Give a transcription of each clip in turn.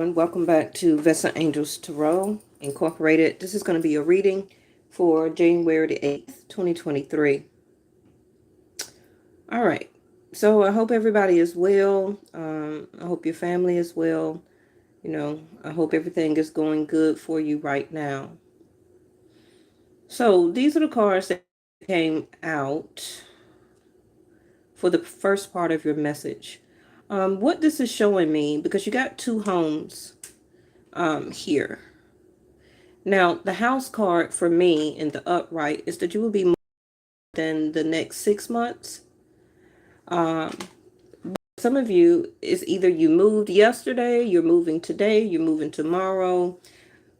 And welcome back to Vesta Angels Tarot Incorporated. This is going to be a reading for January the 8th, 2023. All right. So I hope everybody is well. I hope your family is well. I hope everything is going good for you right now. So these are the cards that came out for the first part of your message. What this is showing me, because you got two homes here. Now, the house card for me in the upright is that you will be moving within the next 6 months. Some of you, is either you moved yesterday, you're moving today, you're moving tomorrow,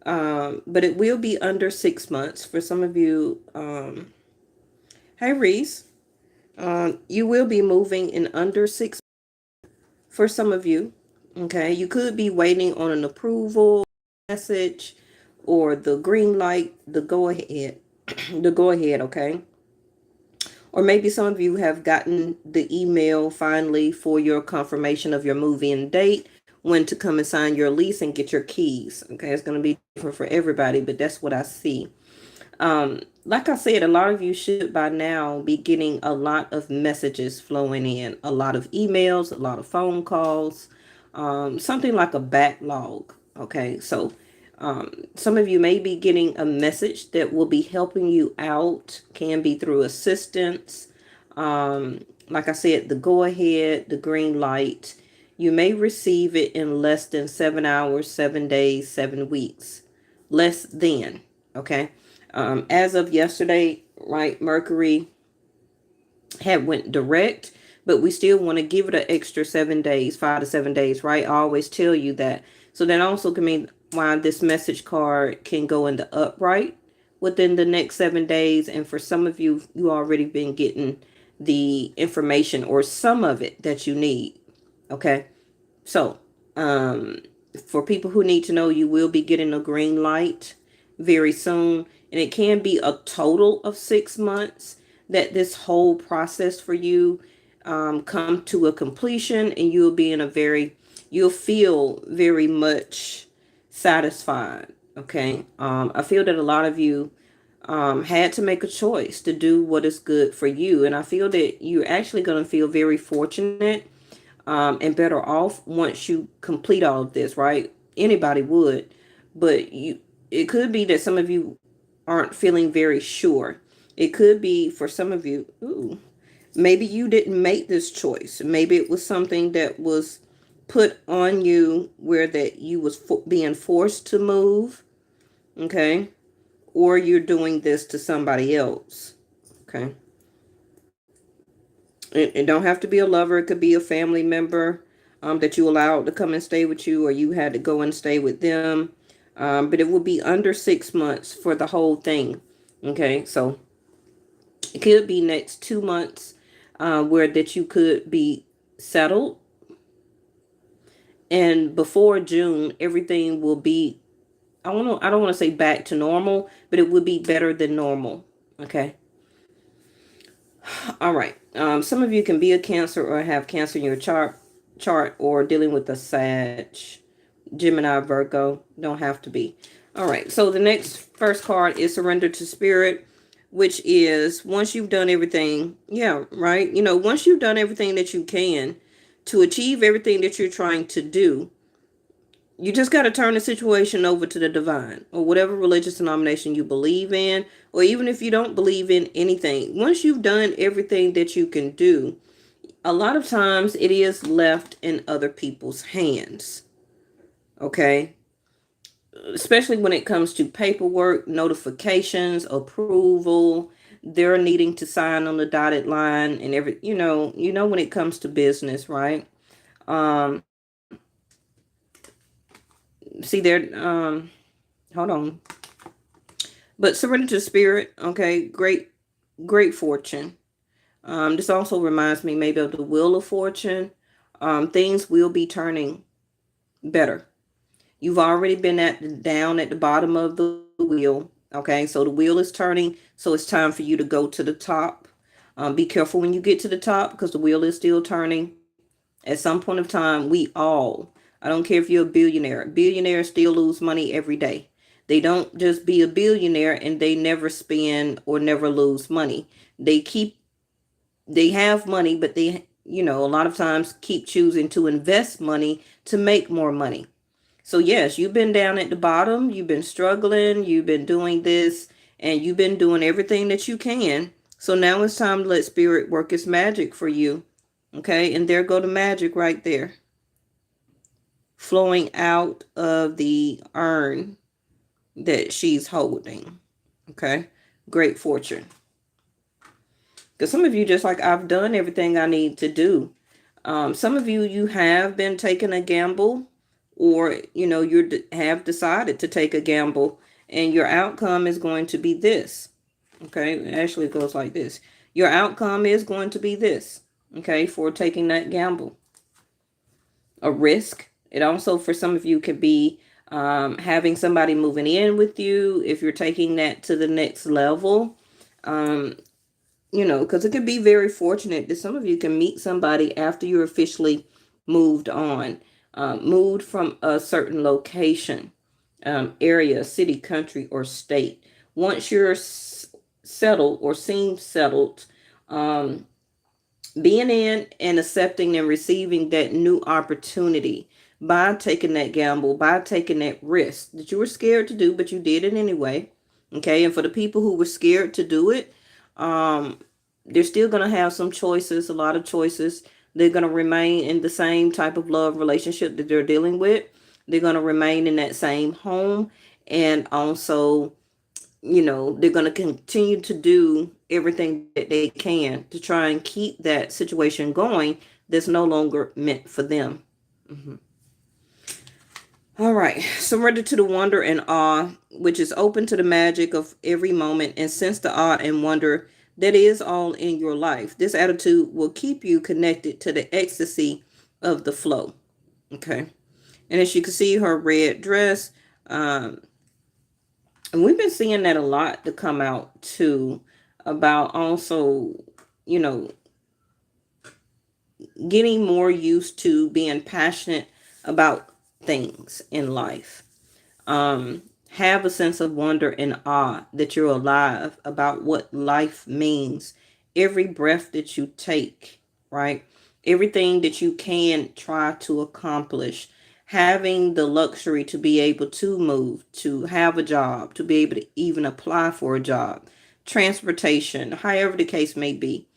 but it will be under 6 months. For some of you, hey Reese, you will be moving in under 6 months for some of you. Okay, you could be waiting on an approval message or the green light, the go ahead, the go ahead, okay? Or maybe some of you have gotten the email finally for your confirmation of your move-in date, when to come and sign your lease and get your keys. Okay, it's going to be different for everybody, but that's what I see. Like I said, a lot of you should by now be getting a lot of messages flowing in, a lot of emails, a lot of phone calls, something like a backlog. Okay, so some of you may be getting a message that will be helping you out, can be through assistance. Like I said, the go ahead, the green light. You may receive it in less than 7 hours, 7 days, 7 weeks. Less than, okay? As of yesterday, right, Mercury had went direct, but we still want to give it an extra 7 days, 5 to 7 days, right? I always tell you that. So that also can mean why this message card can go in the upright within the next 7 days. And for some of you, you already been getting the information or some of it that you need. Okay. So, for people who need to know, you will be getting a green light very soon. And it can be a total of 6 months that this whole process for you come to a completion, and you'll be in you'll feel very much satisfied. Okay. I feel that a lot of you had to make a choice to do what is good for you. And I feel that you're actually going to feel very fortunate and better off once you complete all of this, right? Anybody would, but it could be that some of you aren't feeling very sure. It could be for some of you, maybe you didn't make this choice. Maybe it was something that was put on you where that you was being forced to move, okay? Or you're doing this to somebody else, okay? It don't have to be a lover. It could be a family member that you allowed to come and stay with you, or you had to go and stay with them. But it will be under 6 months for the whole thing. Okay, so it could be next 2 months where that you could be settled. And before June, everything will be, I don't want to say back to normal, but it will be better than normal. Okay. All right. Some of you can be a Cancer or have Cancer in your chart, or dealing with a Sag, Gemini, Virgo. Don't have to be. All right. So the next first card is Surrender to Spirit, which is once you've done everything. Yeah, right. Once you've done everything that you can to achieve everything that you're trying to do, you just got to turn the situation over to the divine, or whatever religious denomination you believe in, or even if you don't believe in anything. Once you've done everything that you can do, a lot of times it is left in other people's hands. Okay? Especially when it comes to paperwork, notifications, approval, they're needing to sign on the dotted line and when it comes to business, right? See there, hold on. But surrender to spirit, okay, great fortune. This also reminds me maybe of the Wheel of Fortune. Things will be turning better. You've already been down at the bottom of the wheel, okay? So the wheel is turning, so it's time for you to go to the top. Be careful when you get to the top, because the wheel is still turning. At some point of time, we all I don't care if you're a billionaire. Billionaires still lose money every day. They don't just be a billionaire and they never spend or never lose money. They keep, they have money, but they, a lot of times keep choosing to invest money to make more money. So yes, you've been down at the bottom, you've been struggling, you've been doing this, and you've been doing everything that you can. So now it's time to let spirit work its magic for you. Okay, and there go the magic right there, flowing out of the urn that she's holding. Okay, great fortune. Because some of you, just like, I've done everything I need to do. Some of you, you have been taking a gamble, or you have decided to take a gamble, and your outcome is going to be this. Okay, actually it goes like this. Your outcome is going to be this. Okay, for taking that gamble, a risk. It also, for some of you, could be having somebody moving in with you if you're taking that to the next level. Because it could be very fortunate that some of you can meet somebody after you're officially moved on, moved from a certain location, area, city, country, or state. Once you're settled or seem settled, being in and accepting and receiving that new opportunity by taking that gamble, by taking that risk that you were scared to do, but you did it anyway. Okay. And for the people who were scared to do it, they're still going to have some choices, a lot of choices. They're going to remain in the same type of love relationship that they're dealing with. They're going to remain in that same home. And also, they're going to continue to do everything that they can to try and keep that situation going that's no longer meant for them. All right. Surrender to the wonder and awe, which is open to the magic of every moment, and sense the awe and wonder that is all in your life. This attitude will keep you connected to the ecstasy of the flow. Okay. And as you can see, her red dress, and we've been seeing that a lot to come out too, about also, getting more used to being passionate about things in life. Have a sense of wonder and awe that you're alive, about what life means. Every breath that you take, right? Everything that you can try to accomplish. Having the luxury to be able to move, to have a job, to be able to even apply for a job, transportation, however the case may be.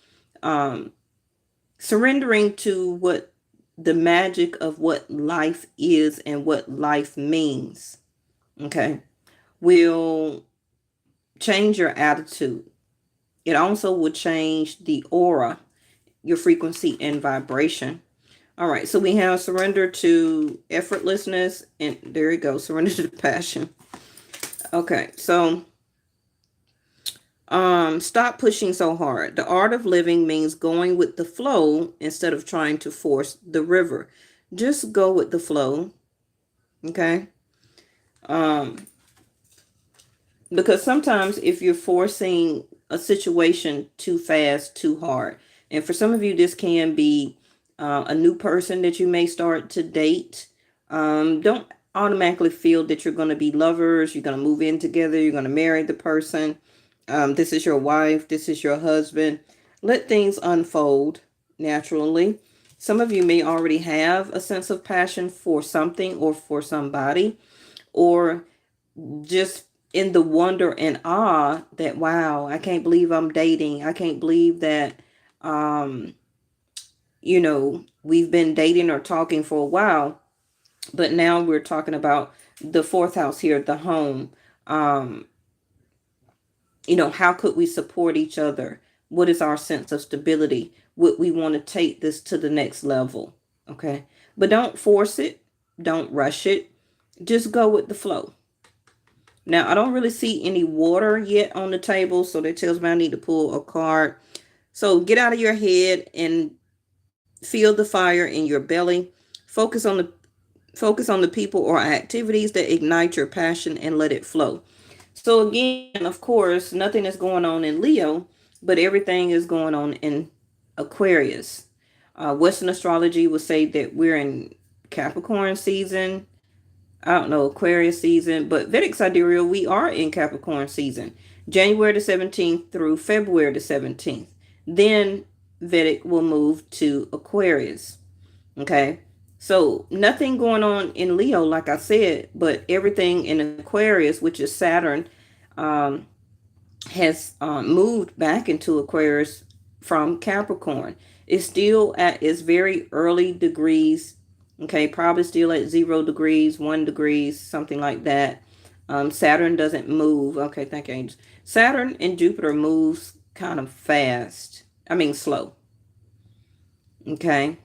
Surrendering to what the magic of what life is and what life means, okay, will change your attitude. It also will change the aura, your frequency and vibration. All right, so we have surrender to effortlessness, and there you go, surrender to passion. Okay, so stop pushing so hard. The art of living means going with the flow instead of trying to force the river. Just go with the flow. Okay. Because sometimes if you're forcing a situation too fast, too hard, and for some of you, this can be a new person that you may start to date. Don't automatically feel that you're going to be lovers. You're going to move in together. You're going to marry the person. This is your wife. This is your husband. Let things unfold naturally. Some of you may already have a sense of passion for something or for somebody, or just in the wonder and awe that, wow, I can't believe I'm dating. I can't believe that, we've been dating or talking for a while, but now we're talking about the fourth house here, the home. How could we support each other? What is our sense of stability? Would we want to take this to the next level? Okay. But don't force it. Don't rush it. Just go with the flow. Now, I don't really see any water yet on the table, so that tells me I need to pull a card. So get out of your head and feel the fire in your belly. Focus on the people or activities that ignite your passion and let it flow. So again, of course, nothing is going on in Leo, but everything is going on in Aquarius. Western astrology would say that we're in Capricorn season. I don't know, Aquarius season, but Vedic Sidereal, we are in Capricorn season. January the 17th through February the 17th. Then Vedic will move to Aquarius. Okay. So nothing going on in Leo, like I said, but everything in Aquarius, which is Saturn, um, has moved back into Aquarius from Capricorn. It's still at its very early degrees. Okay, probably still at 0 degrees, 1 degrees, something like that. Saturn doesn't move. Okay, thank you, Angels. Saturn and Jupiter moves kind of fast. I mean, slow. Okay.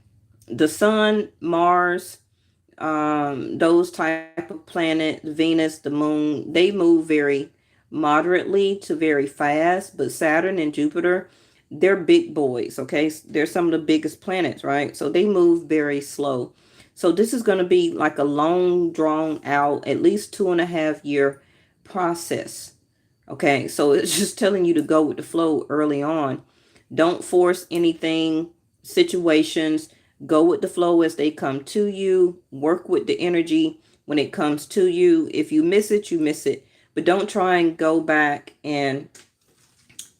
The Sun, Mars, those type of planets, Venus, the Moon, they move very moderately to very fast. But Saturn and Jupiter, they're big boys. Okay, they're some of the biggest planets, right? So they move very slow. So this is going to be like a long, drawn out, at least 2.5 year process. Okay, so it's just telling you to go with the flow early on. Don't force anything, situations. Go with the flow as they come to you. Work with the energy when it comes to you. If you miss it, you miss it. But don't try and go back and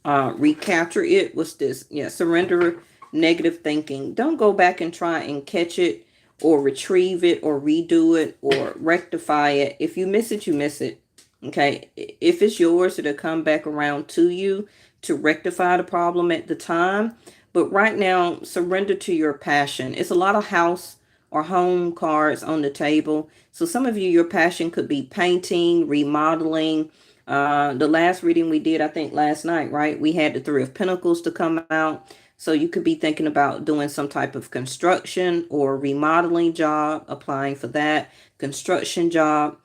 recapture it. What's this? Yeah, surrender negative thinking. Don't go back and try and catch it or retrieve it or redo it or rectify it. If you miss it, you miss it. Okay. If it's yours, it'll come back around to you to rectify the problem at the time. But right now, surrender to your passion. It's a lot of house or home cards on the table. So some of you, your passion could be painting, remodeling. The last reading we did, I think last night, right? We had the Three of Pentacles to come out. So you could be thinking about doing some type of construction or remodeling job, applying for that construction job,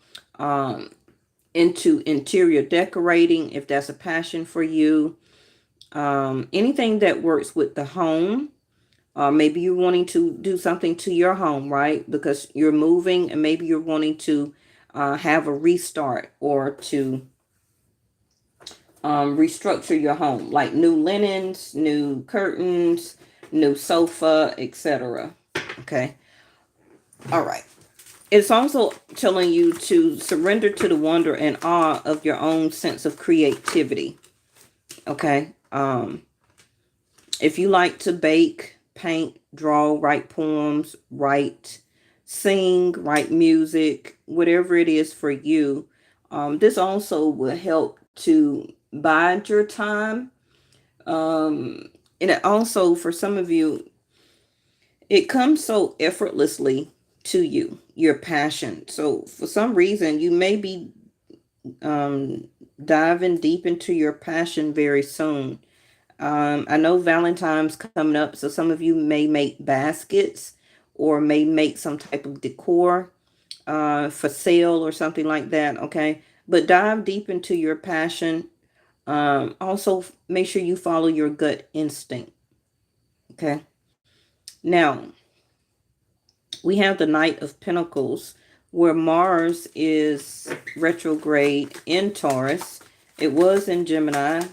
into interior decorating, if that's a passion for you. Anything that works with the home. Maybe you're wanting to do something to your home, right? Because you're moving and maybe you're wanting to have a restart or to restructure your home, like new linens, new curtains, new sofa, etc. Okay. All right. It's also telling you to surrender to the wonder and awe of your own sense of creativity. Okay. If you like to bake, paint, draw, write poems, sing, write music, whatever it is for you, this also will help to bide your time. And it also, for some of you, it comes so effortlessly to you, your passion. So for some reason, you may be diving deep into your passion very soon. I know Valentine's coming up, so some of you may make baskets or may make some type of decor for sale or something like that, okay? But dive deep into your passion. Also, make sure you follow your gut instinct, okay? Now, we have the Knight of Pentacles, where Mars is retrograde in Taurus. It was in Gemini,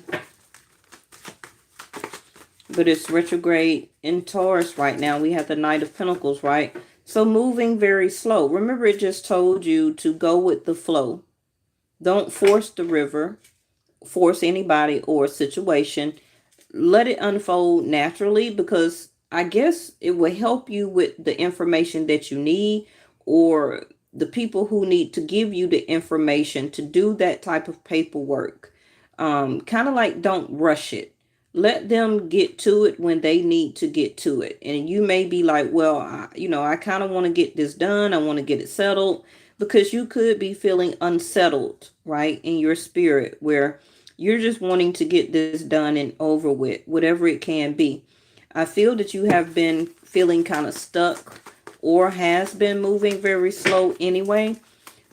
but it's retrograde in Taurus right now. We have the Knight of Pentacles, right? So moving very slow. Remember, it just told you to go with the flow. Don't force the river, force anybody or situation. Let it unfold naturally, because I guess it will help you with the information that you need, or the people who need to give you the information to do that type of paperwork. Kind of like, don't rush it. Let them get to it when they need to get to it. And you may be like, well, I kind of want to get this done. I want to get it settled, because you could be feeling unsettled, right, in your spirit, where you're just wanting to get this done and over with, whatever it can be. I feel that you have been feeling kind of stuck, or has been moving very slow anyway,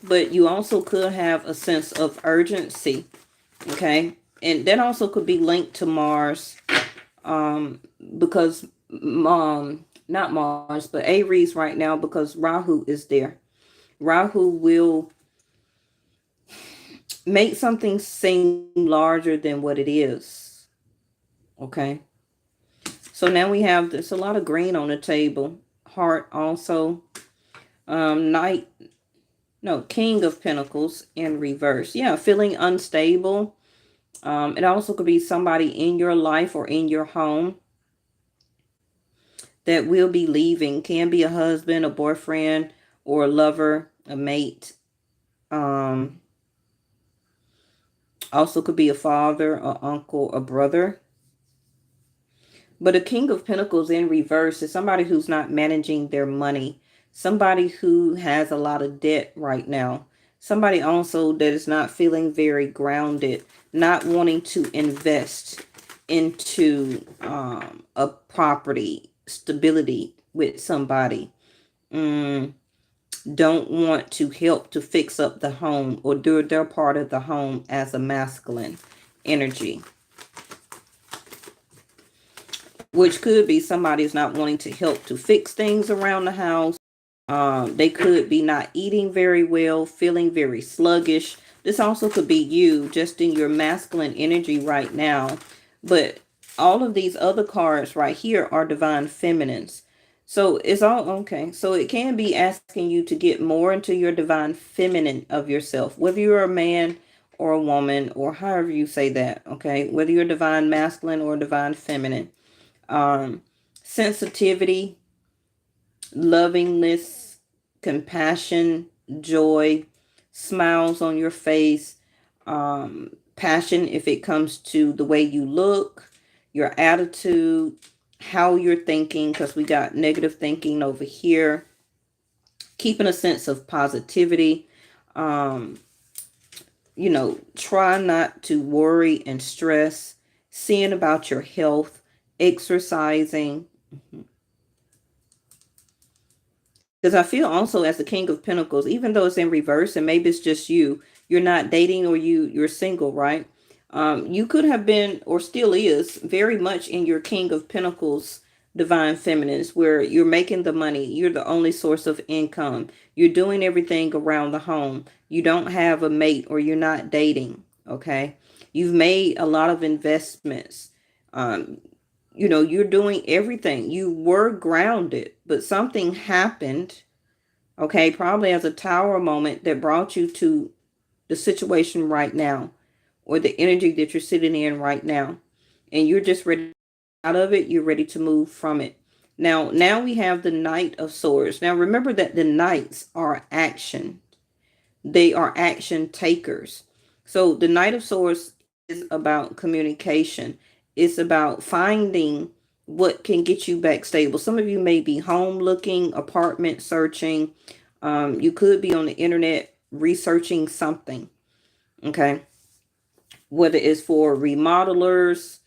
but you also could have a sense of urgency, okay? And that also could be linked to Mars, because not Mars, but Aries right now, because Rahu is there. Rahu will make something seem larger than what it is, okay? So now we have, there's a lot of green on the table. Heart also. Knight, no, King of Pentacles in reverse. Yeah, feeling unstable. It also could be somebody in your life or in your home that will be leaving. Can be a husband, a boyfriend, or a lover, a mate. Also could be a father, a uncle, a brother. But a King of Pentacles in reverse is somebody who's not managing their money. Somebody who has a lot of debt right now. Somebody also that is not feeling very grounded. Not wanting to invest into a property, stability with somebody. Don't want to help to fix up the home or do their part of the home as a masculine energy. Which could be somebody who's not wanting to help to fix things around the house. They could be not eating very well, feeling very sluggish. This also could be you just in your masculine energy right now. But all of these other cards right here are divine feminines. So it's all okay. So it can be asking you to get more into your divine feminine of yourself, whether you're a man or a woman or however you say that. Okay. Whether you're divine masculine or divine feminine. Sensitivity, lovingness, compassion, joy, smiles on your face, passion if it comes to the way you look, your attitude, how you're thinking, because we got negative thinking over here, keeping a sense of positivity, try not to worry and stress, seeing about your health, exercising. Because I feel also as the King of Pentacles, even though it's in reverse and maybe it's just you're not dating or you're single, right? You could have been or still is very much in your King of Pentacles divine feminines where you're making the money. You're the only source of income. You're doing everything around the home. You don't have a mate or you're not dating, okay? You've made a lot of investments. You're doing everything. You were grounded, but something happened, okay, probably as a tower moment that brought you to the situation right now or the energy that you're sitting in right now. And you're just ready out of it. You're ready to move from it. Now we have the Knight of Swords. Now remember that the knights are action. They are action takers. So the Knight of Swords is about communication. It's about finding what can get you back stable. Some of you may be home looking, apartment searching. You could be on the internet researching something. Okay. Whether it's for remodelers,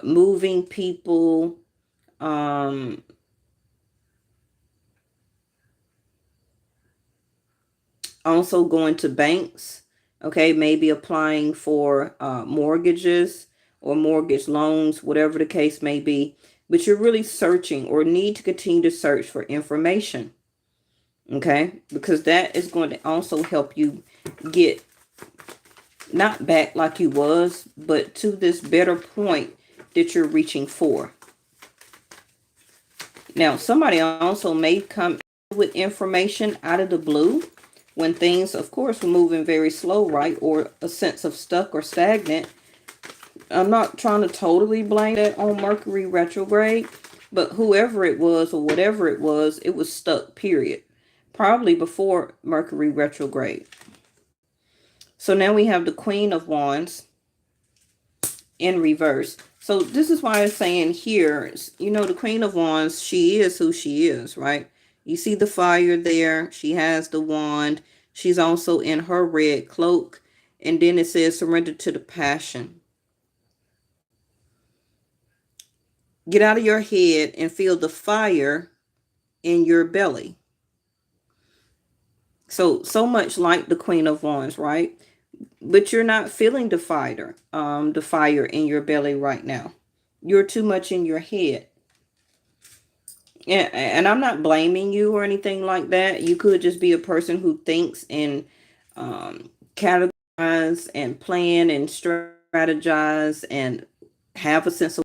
moving people, also going to banks, okay, maybe applying for mortgages or mortgage loans, whatever the case may be, but you're really searching or need to continue to search for information, okay, because that is going to also help you get not back like you was, but to this better point that you're reaching for. Now, somebody also may come with information out of the blue when things, of course, were moving very slow, right? Or a sense of stuck or stagnant. I'm not trying to totally blame that on Mercury retrograde, but whoever it was or whatever it was stuck, period. Probably before Mercury retrograde. So now we have the Queen of Wands in reverse. So this is why I'm saying here, the Queen of Wands, she is who she is, right? You see the fire there. She has the wand. She's also in her red cloak. And then it says surrender to the passion. Get out of your head and feel the fire in your belly. So much like the Queen of Wands, right? But you're not feeling the fire in your belly right now. You're too much in your head. And I'm not blaming you or anything like that. You could just be a person who thinks and categorize and plan and strategize and have a sense of.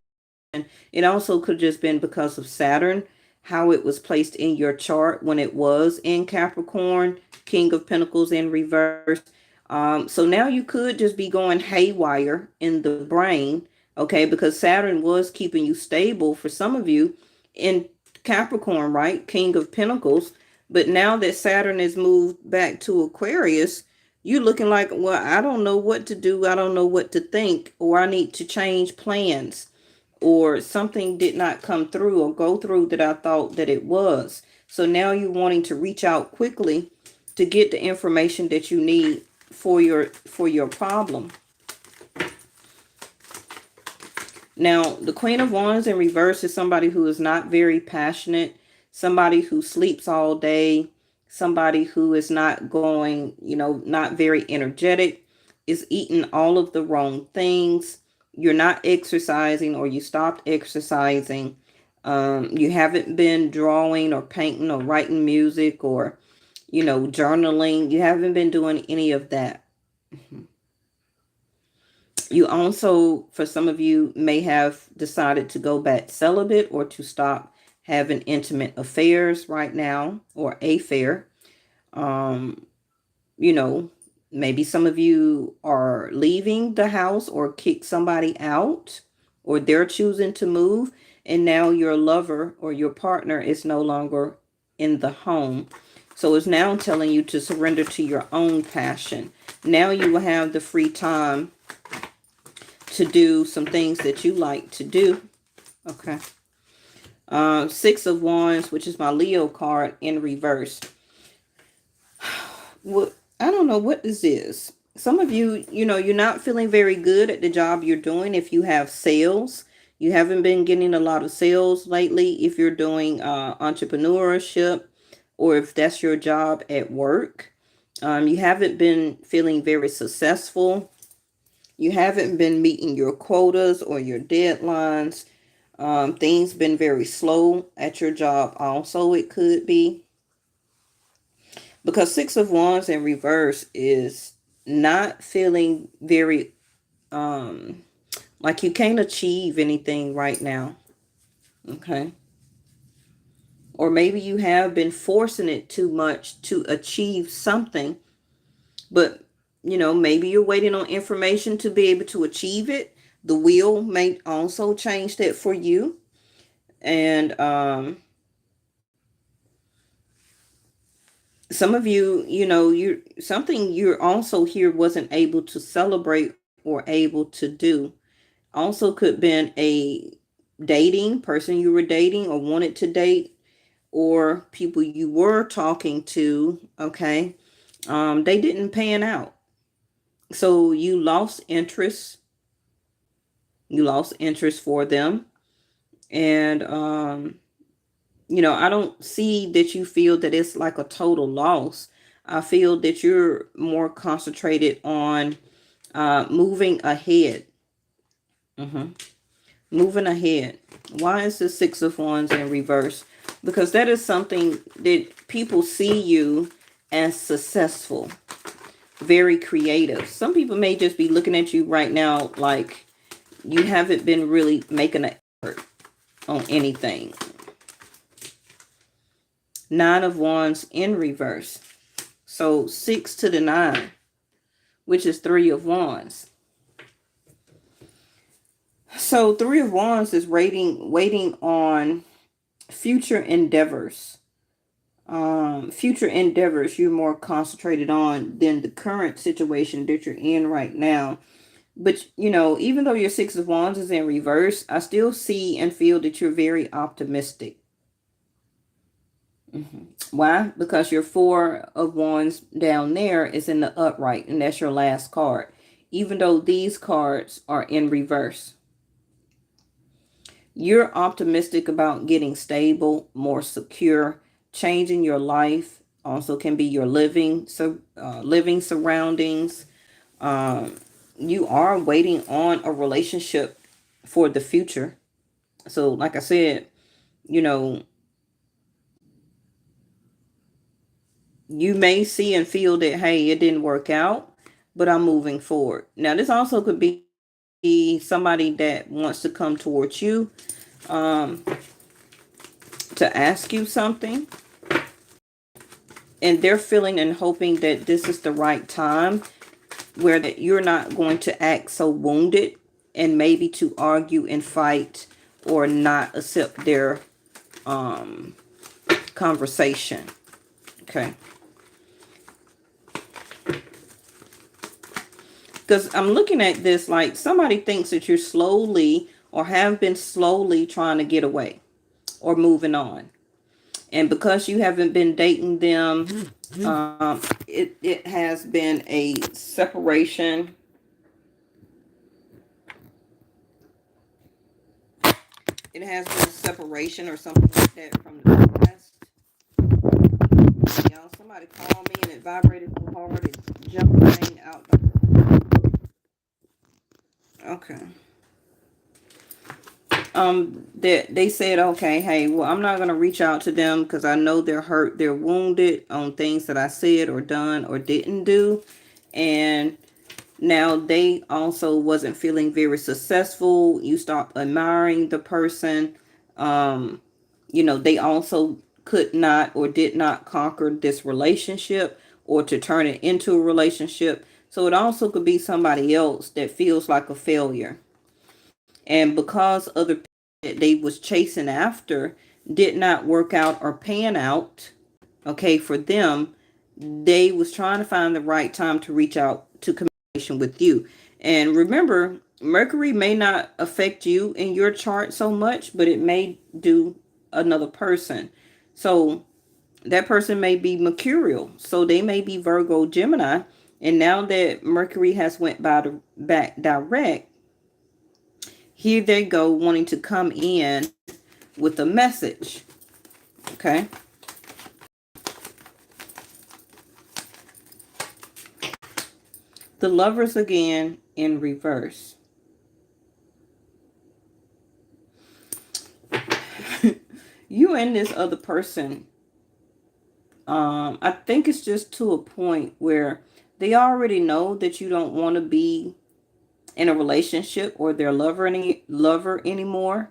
It also could have just been because of Saturn how it was placed in your chart when it was in Capricorn, King of Pentacles in reverse. So now you could just be going haywire in the brain, okay, because Saturn was keeping you stable for some of you in Capricorn, right? King of Pentacles. But now that Saturn has moved back to Aquarius, you're looking like, well, I don't know what to do. I don't know what to think, or I need to change plans, or something did not come through or go through that I thought that it was. So now you're wanting to reach out quickly to get the information that you need for your problem. Now, the Queen of Wands in reverse is somebody who is not very passionate, somebody who sleeps all day, somebody who is not going, not very energetic, is eating all of the wrong things. You're not exercising, or you stopped exercising. You haven't been drawing or painting or writing music or, journaling. You haven't been doing any of that. You also, for some of you, may have decided to go back celibate or to stop having intimate affairs right now, or affair. You know, maybe some of you are leaving the house or kick somebody out, or they're choosing to move, and now your lover or your partner is no longer in the home. So it's now telling you to surrender to your own passion. Now you will have the free time to do some things that you like to do. Okay. Six of Wands, which is my Leo card in reverse. Well, I don't know what this is. Some of you, you're not feeling very good at the job you're doing. If you have sales, you haven't been getting a lot of sales lately. If you're doing entrepreneurship, or if that's your job at work, you haven't been feeling very successful. You haven't been meeting your quotas or your deadlines. Things been very slow at your job also, it could be. Because Six of Wands in reverse is not feeling very, like you can't achieve anything right now. Okay. Or maybe you have been forcing it too much to achieve something. But, maybe you're waiting on information to be able to achieve it. The wheel may also change that for you. And some of you, you're something you're also here wasn't able to celebrate or able to do. Also could been a dating person you were dating or wanted to date, or people you were talking to, okay? They didn't pan out. So you lost interest. You lost interest for them. And I don't see that you feel that it's like a total loss. I feel that you're more concentrated on moving ahead. Moving ahead. Why is the Six of Wands in reverse? Because that is something that people see you as successful, very creative. Some people may just be looking at you right now like you haven't been really making an effort on anything. Nine of Wands in reverse. So 6 to the 9, which is Three of Wands. So Three of Wands is waiting on future endeavors. Future endeavors you're more concentrated on than the current situation that you're in right now. But, even though your Six of Wands is in reverse, I still see and feel that you're very optimistic. Why? Because your Four of Wands down there is in the upright, and that's your last card. Even though these cards are in reverse. You're optimistic about getting stable, more secure, changing your life. Also can be your living surroundings. You are waiting on a relationship for the future. So like I said, you may see and feel that, hey, it didn't work out, but I'm moving forward. Now, this also could be somebody that wants to come towards you. to ask you something, and they're feeling and hoping that this is the right time where that you're not going to act so wounded and maybe to argue and fight or not accept their conversation. Okay. Because I'm looking at this like somebody thinks that you're slowly or have been slowly trying to get away or moving on. And because you haven't been dating them, it has been a separation. It has been a separation or something like that from the past. Y'all, somebody called me and it vibrated so hard it jumped the thing out. Okay. They said, okay, hey, well, I'm not going to reach out to them because I know they're hurt, they're wounded on things that I said or done or didn't do. And now they also wasn't feeling very successful. You stopped admiring the person. They also could not or did not conquer this relationship or to turn it into a relationship. So it also could be somebody else that feels like a failure. And because other people that they was chasing after did not work out or pan out, okay, for them, they was trying to find the right time to reach out to communication with you. And remember, Mercury may not affect you in your chart so much, but it may do another person. So that person may be mercurial. So they may be Virgo, Gemini. And now that Mercury has went back direct, here they go wanting to come in with a message. Okay. The Lovers again in reverse. You and this other person, I think it's just to a point where they already know that you don't want to be in a relationship or their lover anymore.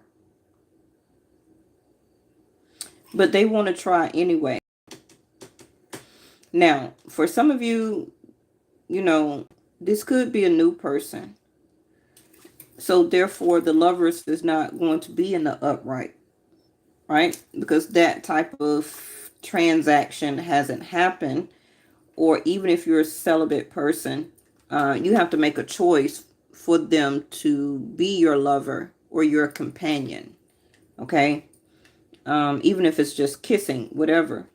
But they want to try anyway. Now, for some of you, this could be a new person. So therefore, the Lovers is not going to be in the upright, right? Because that type of transaction hasn't happened. Or even if you're a celibate person, you have to make a choice for them to be your lover or your companion. Okay. Even if it's just kissing, whatever.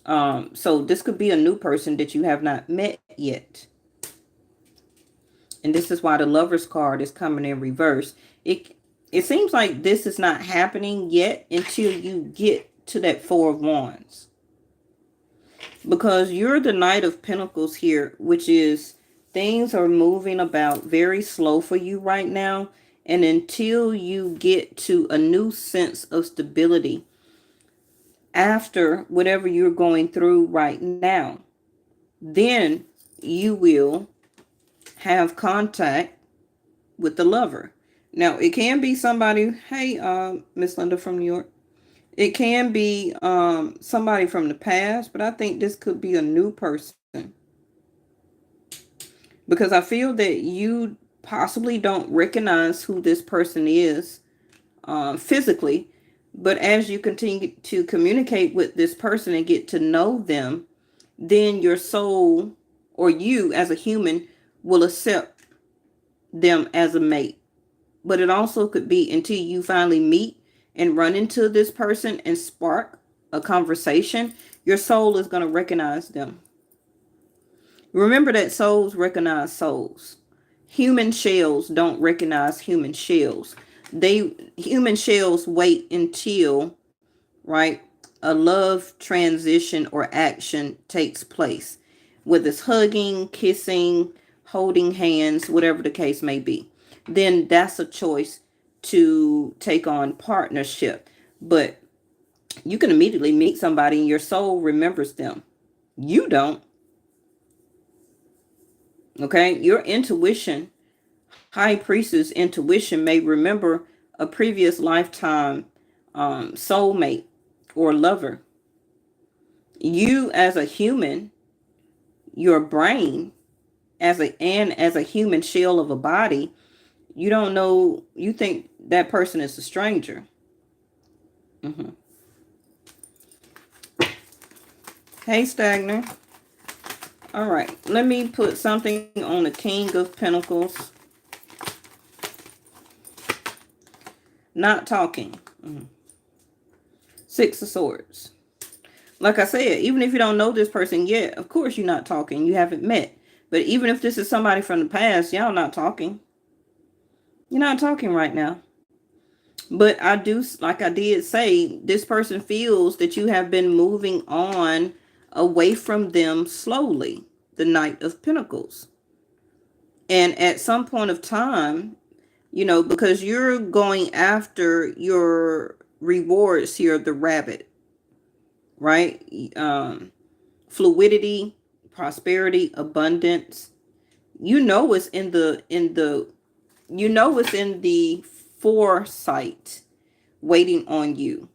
So this could be a new person that you have not met yet. And this is why the Lovers card is coming in reverse. It seems like this is not happening yet until you get to that Four of Wands. Because you're the Knight of Pentacles here, which is things are moving about very slow for you right now. And until you get to a new sense of stability after whatever you're going through right now, then you will have contact with the lover. Now, it can be somebody, hey, Miss Linda from New York. It can be somebody from the past, but I think this could be a new person. Because I feel that you possibly don't recognize who this person is physically. But as you continue to communicate with this person and get to know them, then your soul or you as a human will accept them as a mate. But it also could be until you finally meet and run into this person and spark a conversation, your soul is going to recognize them. Remember that souls recognize souls. Human shells don't recognize human shells. Human shells wait until, right, a love transition or action takes place. Whether it's hugging, kissing, holding hands, whatever the case may be. Then that's a choice to take on partnership. But you can immediately meet somebody and your soul remembers them. You don't. Okay? Your intuition, High Priestess intuition may remember a previous lifetime soulmate or lover. You as a human, your brain as a human shell of a body, you don't know, you think that person is a stranger. Mm-hmm. Hey, Stagner. All right, let me put something on the King of Pentacles. Not talking. Mm-hmm. Six of Swords. Like I said, even if you don't know this person yet, of course you're not talking. You haven't met. But even if this is somebody from the past, y'all not talking. You're not talking right now. But I do, like I did say, this person feels that you have been moving on away from them slowly. The Knight of Pentacles. And at some point of time, you know, because you're going after your rewards here, the rabbit, right? Fluidity, prosperity, abundance. You know it's in the foresight waiting on you.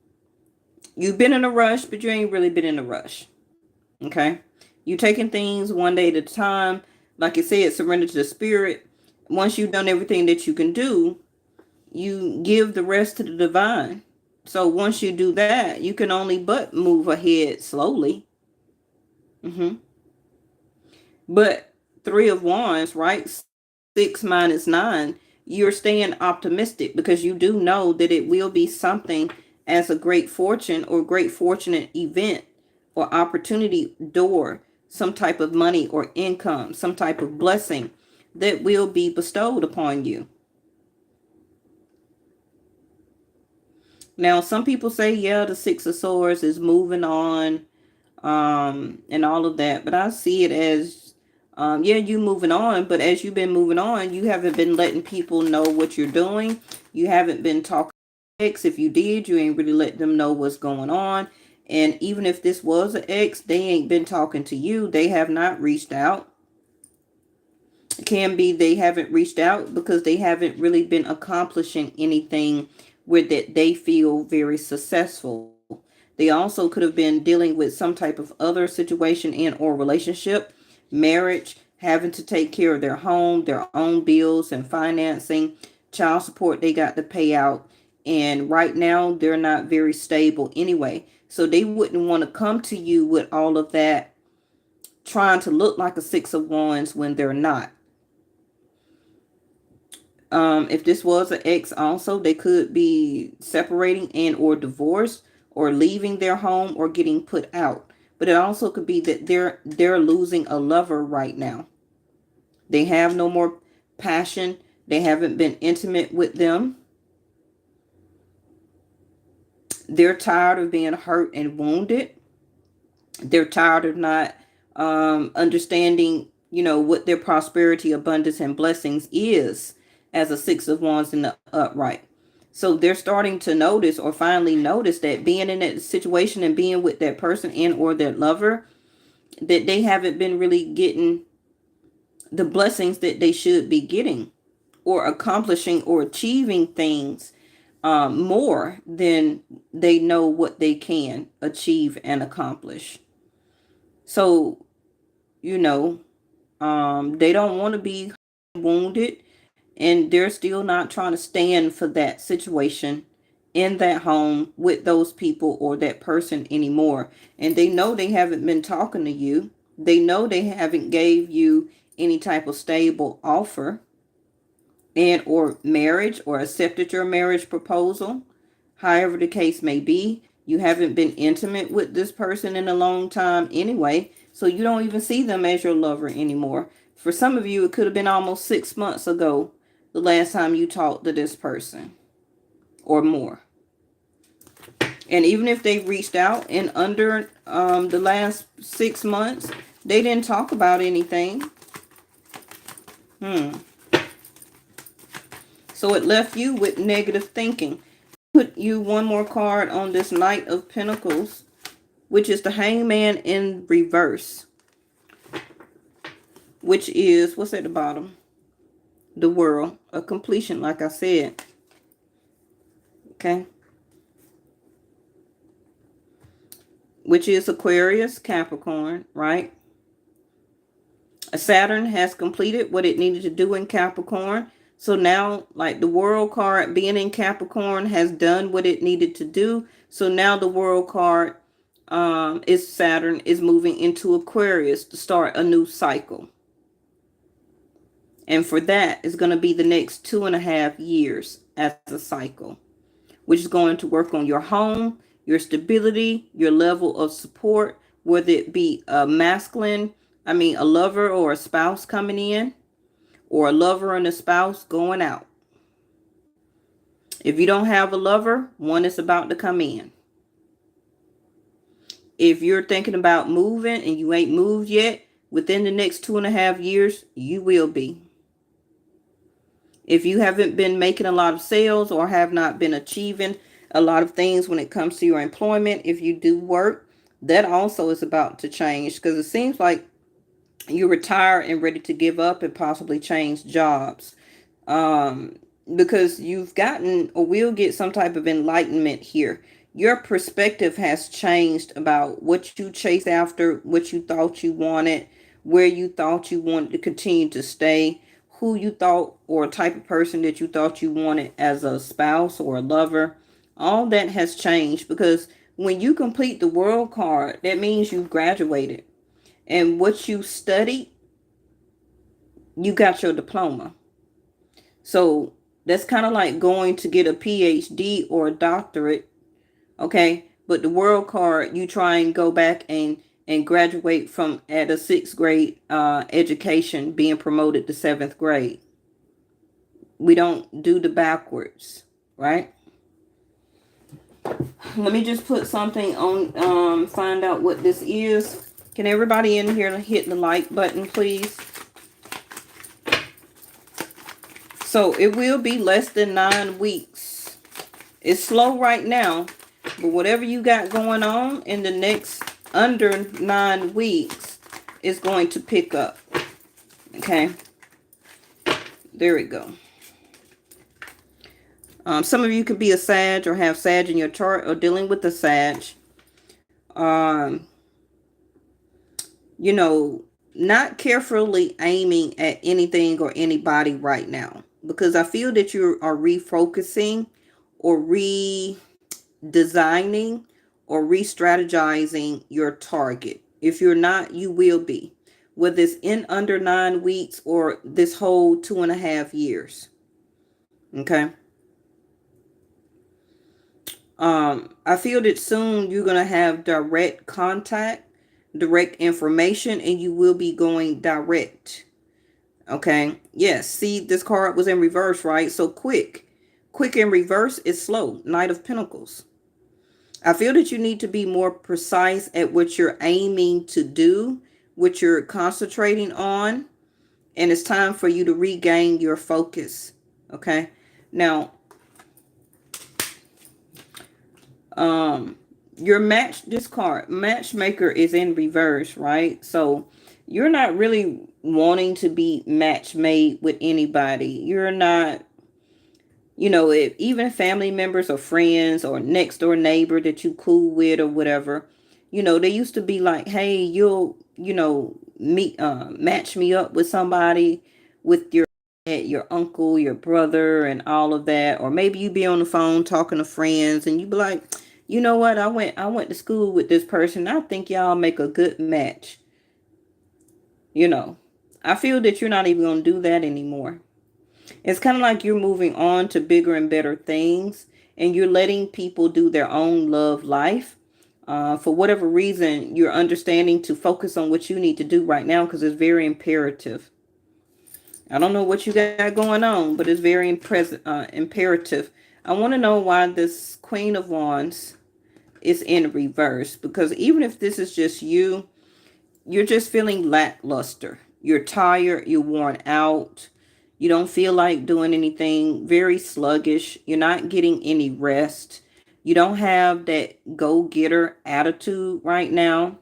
You've been in a rush, but you ain't really been in a rush. Okay? You taking things one day at a time. Like I said, surrender to the spirit. Once you've done everything that you can do, you give the rest to the divine. So once you do that, you can only but move ahead slowly. Mm-hmm. But Three of Wands, right? 6 - 9. You're staying optimistic because you do know that it will be something as a great fortune or great fortunate event or opportunity door, some type of money or income, some type of blessing that will be bestowed upon you. Now, some people say, yeah, the Six of Swords is moving on, and all of that. But I see it as, yeah, you moving on. But as you've been moving on, you haven't been letting people know what you're doing. You haven't been talking to ex. If you did, you ain't really let them know what's going on. And even if this was an ex, they ain't been talking to you. They have not reached out. It can be they haven't reached out because they haven't really been accomplishing anything where that they feel very successful. They also could have been dealing with some type of other situation and or relationship, marriage, having to take care of their home, their own bills and financing, child support they got to pay out. And right now they're not very stable anyway. So they wouldn't want to come to you with all of that, trying to look like a Six of Wands when they're not. If this was an ex also, they could be separating and or divorced or leaving their home or getting put out. But it also could be that they're losing a lover right now. They have no more passion. They haven't been intimate with them. They're tired of being hurt and wounded. They're tired of not understanding, you know, what their prosperity, abundance, and blessings is as a Six of Wands in the upright. So they're starting to notice or finally notice that being in that situation and being with that person and or that lover, that they haven't been really getting the blessings that they should be getting or accomplishing or achieving things more than they know what they can achieve and accomplish. So, you know, they don't want to be wounded, and they're still not trying to stand for that situation in that home with those people or that person anymore. And they know they haven't been talking to you. They know they haven't gave you any type of stable offer and or marriage or accepted your marriage proposal. However the case may be, you haven't been intimate with this person in a long time anyway, so you don't even see them as your lover anymore. For some of you, it could have been almost 6 months ago the last time you talked to this person or more. And even if they reached out in under the last 6 months, they didn't talk about anything. So it left you with negative thinking. Put you one more card on this Knight of Pentacles, which is the Hangman in reverse, which is, what's at the bottom? The World, a completion, like I said. Okay. which is Aquarius, Capricorn, right? Saturn has completed what it needed to do in Capricorn. So now, like the World card being in Capricorn has done what it needed to do. So now the World card is Saturn is moving into Aquarius to start a new cycle. And for that, it's going to be the next 2.5 years as a cycle, which is going to work on your home, your stability, your level of support, whether it be a a lover or a spouse coming in, or a lover and a spouse going out. If you don't have a lover, one is about to come in. If you're thinking about moving and you ain't moved yet, within the next 2.5 years, you will be. If you haven't been making a lot of sales or have not been achieving a lot of things when it comes to your employment, if you do work, that also is about to change, because it seems like you're retired and ready to give up and possibly change jobs. Because you've gotten or will get some type of enlightenment here. Your perspective has changed about what you chased after, what you thought you wanted, where you thought you wanted to continue to stay, who you thought or a type of person that you thought you wanted as a spouse or a lover. All that has changed, because when you complete the World card, that means you've graduated. And what you studied, you got your diploma. So that's kind of like going to get a PhD or a doctorate, okay? But the World card, you try and go back and graduate from at a sixth grade education, being promoted to seventh grade. We don't do the backwards, right? Let me just put something on, find out what this is. Can everybody in here hit the like button, please? So it will be less than 9 weeks. It's slow right now, but whatever you got going on in the next under 9 weeks is going to pick up. Okay. There we go. Some of you could be a Sag or have Sag in your chart or dealing with the Sag. You know, not carefully aiming at anything or anybody right now, because I feel that you are refocusing or redesigning or re-strategizing your target. If you're not, you will be, whether it's in under 9 weeks or this whole 2.5 years. Okay. I feel that soon you're going to have direct contact, direct information, and you will be going direct. Okay. Yes. See, this card was in reverse, right? So quick in reverse is slow. Knight of Pentacles. I feel that you need to be more precise at what you're aiming to do, what you're concentrating on. And it's time for you to regain your focus. Okay. Now, your matchmaker is in reverse, right? So you're not really wanting to be match made with anybody. You're not, if even family members or friends or next door neighbor that you cool with or whatever, they used to be like, hey, you'll, match me up with somebody, with your uncle, your brother, and all of that. Or maybe you be on the phone talking to friends and you be like, you know what, I went to school with this person. I think y'all make a good match. I feel that you're not even going to do that anymore. It's kind of like you're moving on to bigger and better things, and you're letting people do their own love life. For whatever reason, you're understanding to focus on what you need to do right now, because it's very imperative. I don't know what you got going on, but it's very imperative. I want to know why this Queen of Wands is in reverse, because even if this is just you, you're just feeling lackluster. You're tired. You're worn out. You don't feel like doing anything. Very sluggish. You're not getting any rest. You don't have that go-getter attitude right now.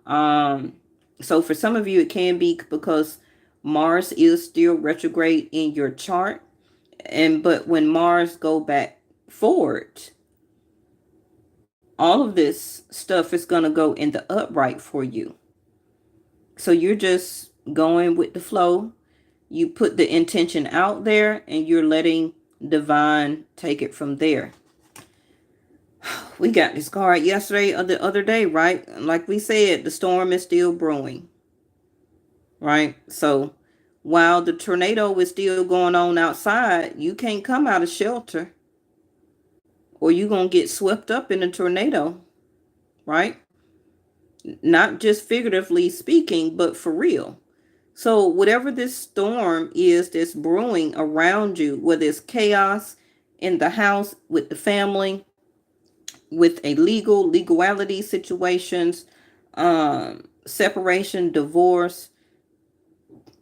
So for some of you, it can be because Mars is still retrograde in your chart. But when Mars go back forward, all of this stuff is going to go in the upright for you. So you're just going with the flow. You put the intention out there and you're letting divine take it from there. We got this card yesterday or the other day, right? Like we said, the storm is still brewing, right? So while the tornado is still going on outside, you can't come out of shelter or you're going to get swept up in a tornado, right? Not just figuratively speaking, but for real. So whatever this storm is that's brewing around you, whether it's chaos in the house, with the family, with a legality situations, separation, divorce,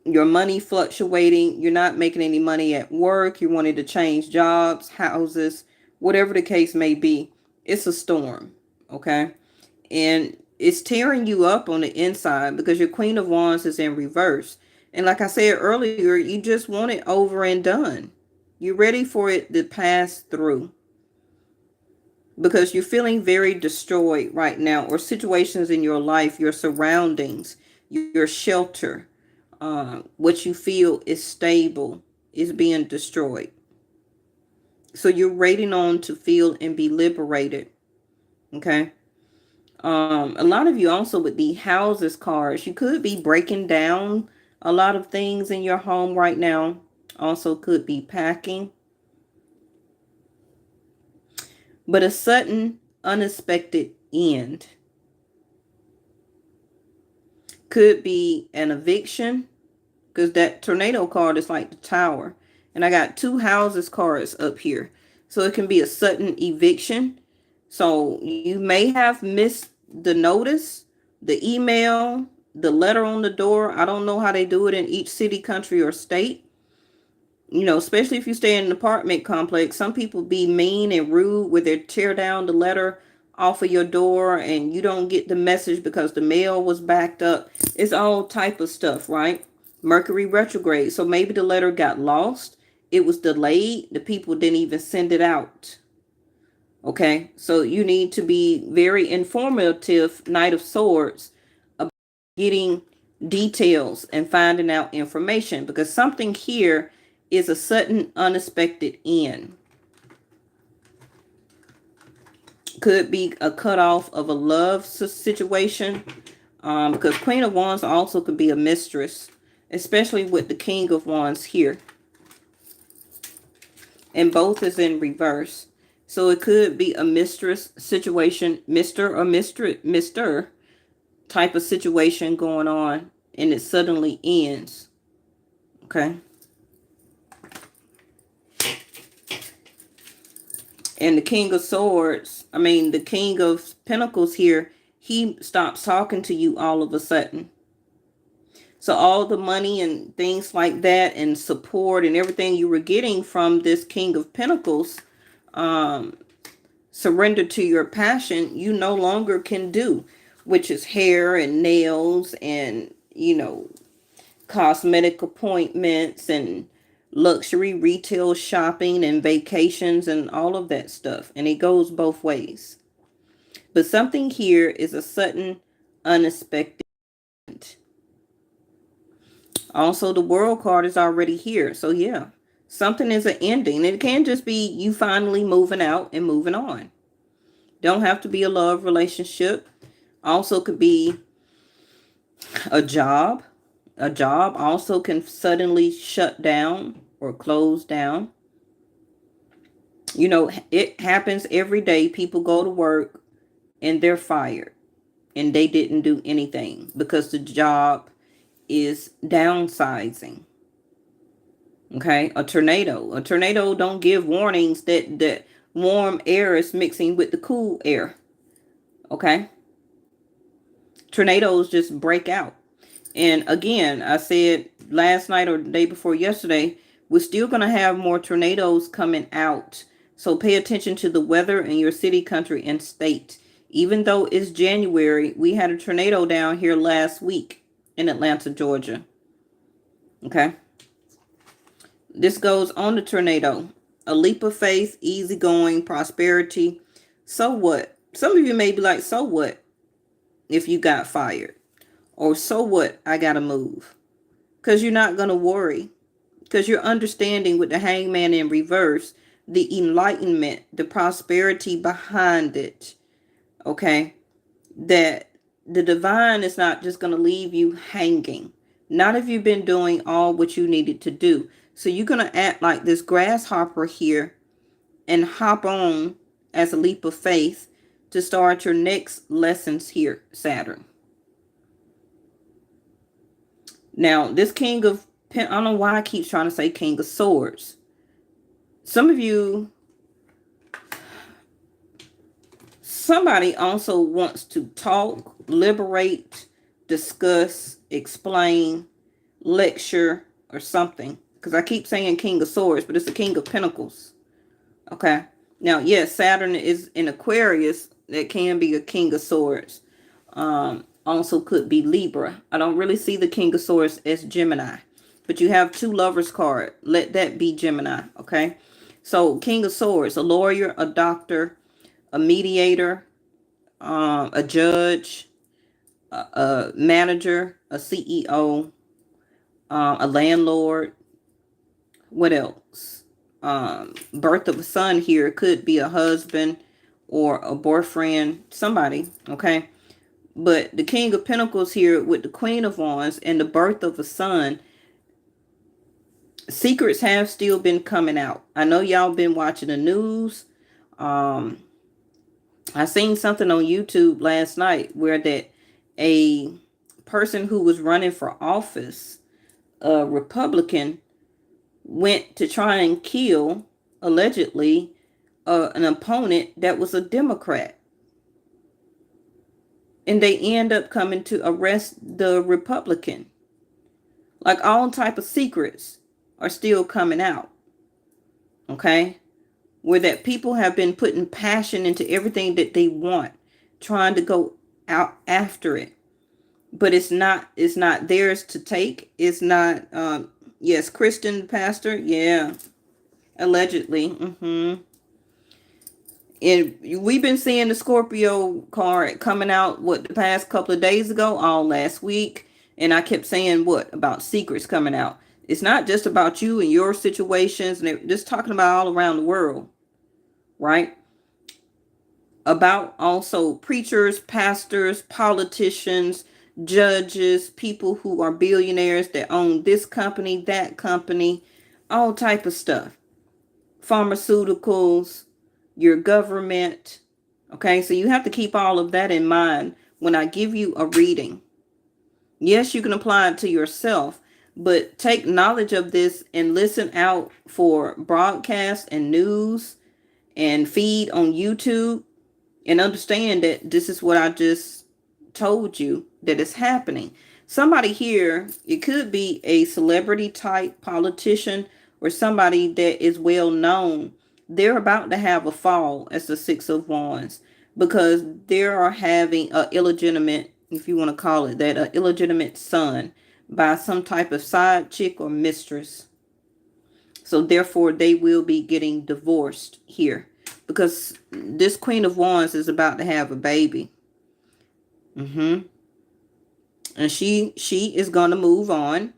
your money fluctuating, you're not making any money at work, you wanted to change jobs, houses, whatever the case may be, it's a storm, okay? And it's tearing you up on the inside because your Queen of Wands is in reverse. And like I said earlier, you just want it over and done. You're ready for it to pass through because you're feeling very destroyed right now, or situations in your life, your surroundings, your shelter, what you feel is stable is being destroyed. So you're waiting on to feel and be liberated. Okay. A lot of you also with the houses cards, you could be breaking down a lot of things in your home right now. Also could be packing. But a sudden, unexpected end. Could be an eviction, because that tornado card is like the tower. And I got 2 houses cards up here. So it can be a sudden eviction. So you may have missed the notice, the email, the letter on the door. I don't know how they do it in each city, country, or state. You know, especially if you stay in an apartment complex, some people be mean and rude where they tear down the letter off of your door and you don't get the message because the mail was backed up. It's all type of stuff, right? Mercury retrograde. So maybe the letter got lost. It was delayed. The people didn't even send it out. Okay, so you need to be very informative, Knight of Swords, about getting details and finding out information, because something here is a sudden, unexpected end. Could be a cutoff of a love situation, because Queen of Wands also could be a mistress, especially with the King of Wands here. And both is in reverse. So it could be a mistress situation, Mr. or Mr. type of situation going on, and it suddenly ends. Okay. And the King of Swords, the King of Pentacles here, he stops talking to you all of a sudden. So all the money and things like that and support and everything you were getting from this King of Pentacles, surrender to your passion, you no longer can do, which is hair and nails and, cosmetic appointments and luxury retail shopping and vacations and all of that stuff. And it goes both ways. But something here is a sudden, unexpected. Also, the World card is already here. So yeah, something is an ending. It can just be you finally moving out and moving on. Don't have to be a love relationship. Also could be a job. A job also can suddenly shut down or close down. It happens every day. People go to work and they're fired and they didn't do anything because the job is downsizing. Okay, a tornado don't give warnings that warm air is mixing with the cool air. Okay, tornadoes just break out. And again, I said last night or the day before yesterday, we're still going to have more tornadoes coming out. So pay attention to the weather in your city, country, and state. Even though it's January, we had a tornado down here last week in Atlanta, Georgia. Okay. This goes on the tornado. A leap of faith, easygoing, prosperity. So what? Some of you may be like, so what if you got fired? Or so what, I gotta move. Because you're not going to worry. Because you're understanding with the hangman in reverse, the enlightenment, the prosperity behind it. Okay? That the divine is not just going to leave you hanging. Not if you've been doing all what you needed to do. So you're going to act like this grasshopper here and hop on as a leap of faith to start your next lessons here, Saturn. Now, this King of I don't know why I keep trying to say King of Swords. Some of you, somebody also wants to talk, liberate, discuss, explain, lecture, or something. Because I keep saying King of Swords, but it's the King of Pentacles. Okay. Now, yes, Saturn is in Aquarius. That can be a King of Swords. Also could be Libra. I don't really see the King of Swords as Gemini. But you have 2 Lovers card. Let that be Gemini. Okay. So King of Swords, a lawyer, a doctor, a mediator, a judge, a manager, a CEO, a landlord. What else? Birth of a son here could be a husband or a boyfriend, somebody, okay? But the King of Pentacles here with the Queen of Wands and the birth of a son, secrets have still been coming out. I know y'all been watching the news. I seen something on YouTube last night where that a person who was running for office, a Republican, went to try and kill, allegedly, an opponent that was a Democrat. And they end up coming to arrest the Republican. Like all type of secrets are still coming out. Okay? Where that people have been putting passion into everything that they want, trying to go out after it. But it's not theirs to take. It's not yes, Christian pastor, yeah. Allegedly. And we've been seeing the Scorpio card coming out, what, the past couple of days ago, all last week. And I kept saying, what, about secrets coming out. It's not just about you and your situations. And they're just talking about all around the world. Right? About also preachers, pastors, politicians, judges, people who are billionaires that own this company, that company, all type of stuff. Pharmaceuticals, your government. Okay, so you have to keep all of that in mind when I give you a reading. Yes, you can apply it to yourself, but take knowledge of this and listen out for broadcasts and news and feed on YouTube and understand that this is what I just told you that is happening. Somebody here, it could be a celebrity type politician or somebody that is well known. They're about to have a fall as the 6 of Wands because they are having a illegitimate, if you want to call it that, an illegitimate son by some type of side chick or mistress. So therefore they will be getting divorced here because this Queen of Wands is about to have a baby. And she is going to move on.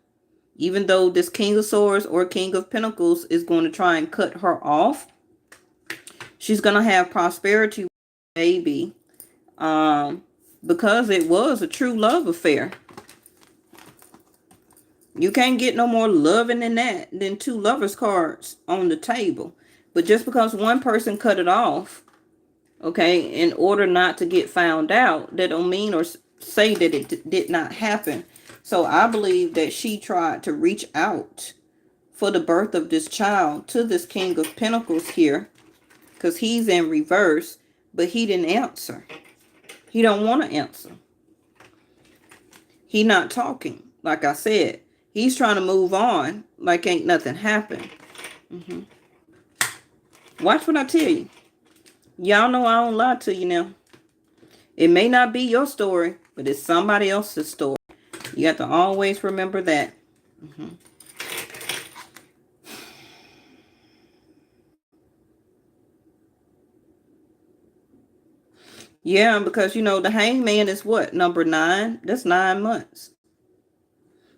Even though this King of Swords or King of Pentacles is going to try and cut her off, she's going to have prosperity with the baby because it was a true love affair. You can't get no more loving than that, than 2 lovers cards on the table. But just because one person cut it off, okay, in order not to get found out, that don't mean or say that it did not happen. So I believe that she tried to reach out for the birth of this child to this King of Pentacles here, because he's in reverse, but he didn't answer. He don't want to answer. He not talking, like I said. He's trying to move on like ain't nothing happened. Watch what I tell you. Y'all know I don't lie to you now. It may not be your story, but it's somebody else's story. You have to always remember that. Yeah, because the hangman is what? Number 9? That's 9 months.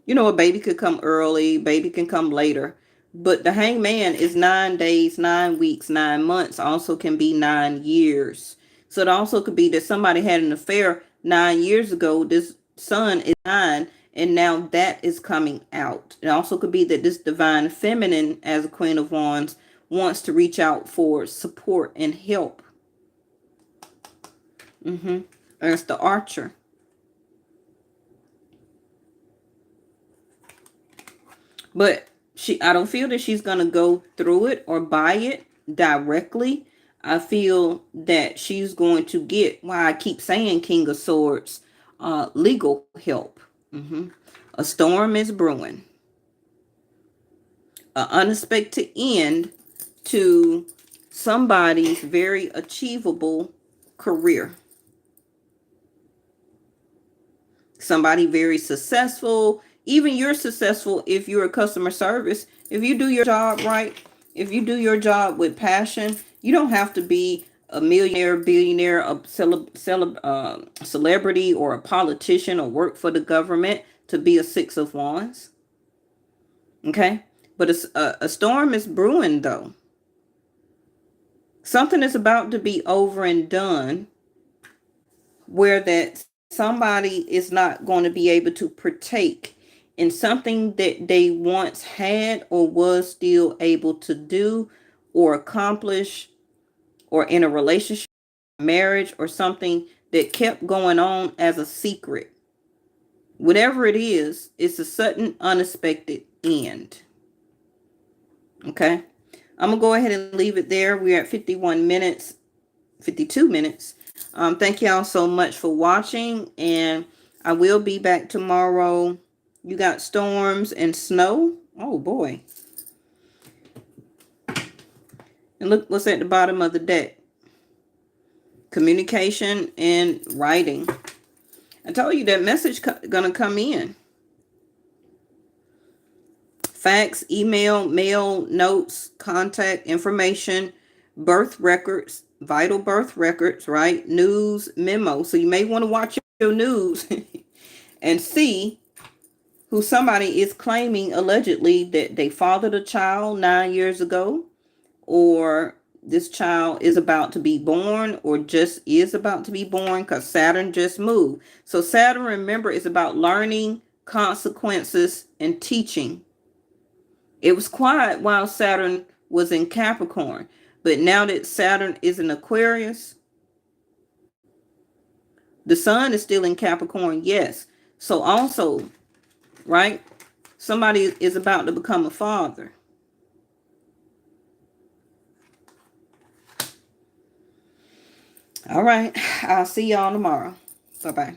A baby could come early, baby can come later. But the hangman is 9 days, 9 weeks, 9 months, also can be 9 years. So it also could be that somebody had an affair 9 years ago. This son is 9, and now that is coming out. It also could be that this divine feminine, as a Queen of Wands, wants to reach out for support and help. That's the Archer. But I don't feel that she's going to go through it or buy it directly. I feel that she's going to get, why I keep saying King of Swords, legal help. A storm is brewing. An unexpected end to somebody's very achievable career. Somebody very successful. Even you're successful if you're a customer service. If you do your job right, if you do your job with passion, you don't have to be a millionaire, billionaire, a celebrity, or a politician, or work for the government to be a Six of Wands. Okay? But a storm is brewing, though. Something is about to be over and done where that somebody is not going to be able to partake in something that they once had or was still able to do or accomplish, or in a relationship, marriage, or something that kept going on as a secret. Whatever it is, it's a sudden, unexpected end. Okay? I'm going to go ahead and leave it there. We're at 51 minutes, 52 minutes. Thank y'all so much for watching, and I will be back tomorrow. You got storms and snow. Oh boy. And look what's at the bottom of the deck. Communication and writing. I told you that message gonna come in. Fax, email, mail, notes, contact information, birth records, vital birth records, right? News, memo. So you may want to watch your news and see who somebody is claiming allegedly that they fathered a child 9 years ago, or this child is about to be born, or just is about to be born, because Saturn just moved. So Saturn, remember, is about learning, consequences, and teaching. It was quiet while Saturn was in Capricorn, but now that Saturn is in Aquarius, the sun is still in Capricorn, yes. So also, right, somebody is about to become a father. All right, I'll see y'all tomorrow. Bye-bye.